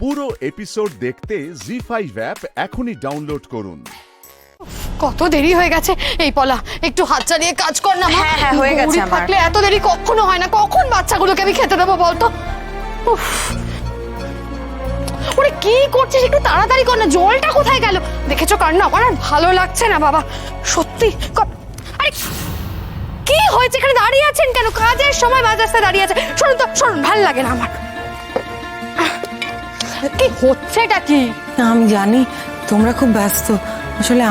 পুরো এপিসোড দেখতে জি5 অ্যাপ এখনই ডাউনলোড করুন। কত দেরি হয়ে গেছে। এই পলা একটু হাত চালিয়ে কাজ কর না মা। হ্যাঁ, হয়ে গেছে গৌরী আমার। থাকলে এত দেরি কখনো হয় না। কখন বাচ্চাগুলোকে আমি খেতে দেবো বলতো? উফ। ওরে কি করছিস, একটু তাড়াতাড়ি কর না। জলটা কোথায় গেল দেখেছো? কান্না আমার আর ভালো লাগছে না বাবা, সত্যি। আরে কি হয়েছে? এখানে দাঁড়িয়ে আছেন কেন? কাজের সময় বাজারে দাঁড়িয়ে আছে। শুনুন তো, শুনুন, ভাল লাগে না আমার। কি হচ্ছেটা কি? আমি জানি তোমরা খুব ব্যস্ত, আসলে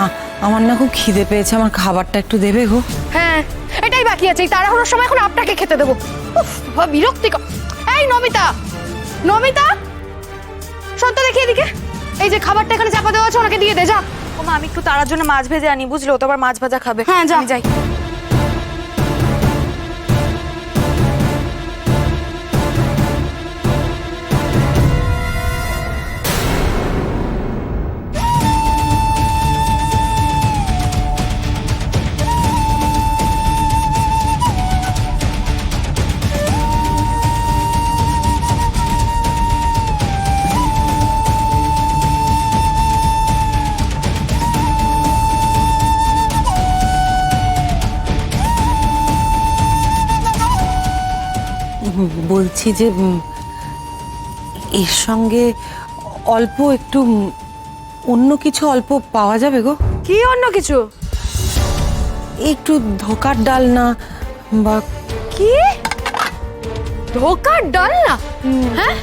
আমার না খুব খিদে পেয়েছে, আমার খাবারটা একটু দেবে গো? হ্যাঁ, এটাই বাকি আছে। এই তাড়াহুড়োর সময় এখন আপনাকে খেতে দেবো। উফ, বিরক্তিকর। এই নমিতা, নমিতা, শোন তো দেখি এদিকে। এই যে খাবারটা এখানে চাপা দেওয়া আছে, ওনাকে দিয়ে দে যা। ও মা, আমি একটু তারার জন্য মাছ ভেজে আনি, বুঝলো? তো আবার মাছ ভাজা খাবে। হ্যাঁ, যা। আমি যাই। বলছি যে এর সঙ্গে অল্প একটু অন্য কিছু অল্প পাওয়া যাবে গো? কি অন্য কিছু? একটু ধোকার ডাল না বা কি ধোকার ডাল না? হ্যাঁ,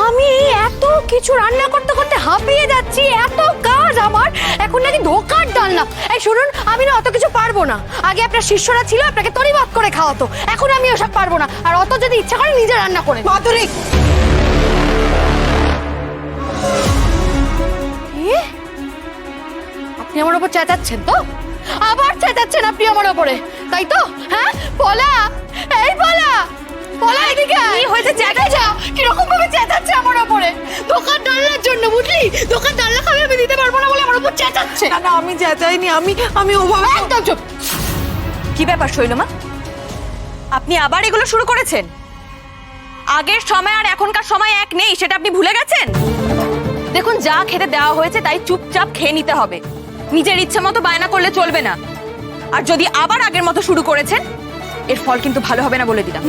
আমি এই এত কিছু রান্না করতে করতে হাঁপিয়ে যাচ্ছি, এত কাজ আমার, এখন নাকি ধোকার ডাল না? এই শুনুন, আমি না অত কিছু পারবো না। আগে আপনার শিষ্যরা ছিল, আপনাকে তরিবাদ করে খাওয়াতো। এখন আমি ওসব পারবো না। আর অত যদি ইচ্ছা করে নিজে রান্না করে। মাধুরী, কি? আপনি আমার উপর চেঁচাচ্ছেন তো? আবার চেঁচাচ্ছেন আপনি আমার উপরে, তাই তো? হ্যাঁ পলা, এই পলা, পলা এদিকে। কি হয়েছে? চেঁচা যা, কিরকম ভাবে চেঁচাচ্ছে আমার উপরে। দোকান ডালনার জন্য, বুঝলি? দোকান ডালনা খাবে আমি দিতে পারবো না বলে আমার উপর চেঁচাচ্ছে। না না, আমি চেঁচাইনি, আমি ওভাবে। একদম চুপ। কি ব্যাপার শৈলমা, আপনি আবার এগুলো শুরু করেছেন? আগের সময় আর এখনকার সময় এক নেই, সেটা আপনি ভুলে গেছেন? দেখুন, যা খেতে দেওয়া হয়েছে তাই চুপচাপ খেয়ে নিতে হবে। নিজের ইচ্ছে মতো বায়না করলে চলবে না। আর যদি আবার আগের মতো শুরু করেছেন, এর ফল কিন্তু ভালো হবে না বলে দিলাম।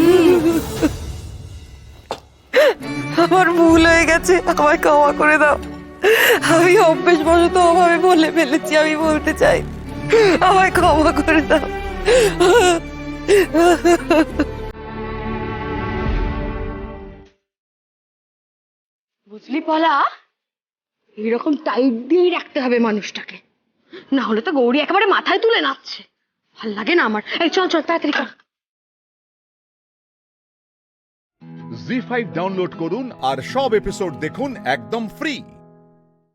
আমার ভুল হয়ে গেছে, আমায় ক্ষমা করে দাও। আমি অভ্যেসবশত ওভাবে বলে ফেলেছি, আমি বলতে চাই আমায় ক্ষমা করে দাও। বুঝলি পলা, এরকম টাইট দিয়েই রাখতে হবে মানুষটাকে, না হলে তো গৌরী একেবারে মাথায় তুলে নাচছে। ভাল লাগে না আমার। এই চল চল তাড়াতাড়ি কর। জি5 ডাউনলোড করুন আর সব এপিসোড দেখুন একদম ফ্রি।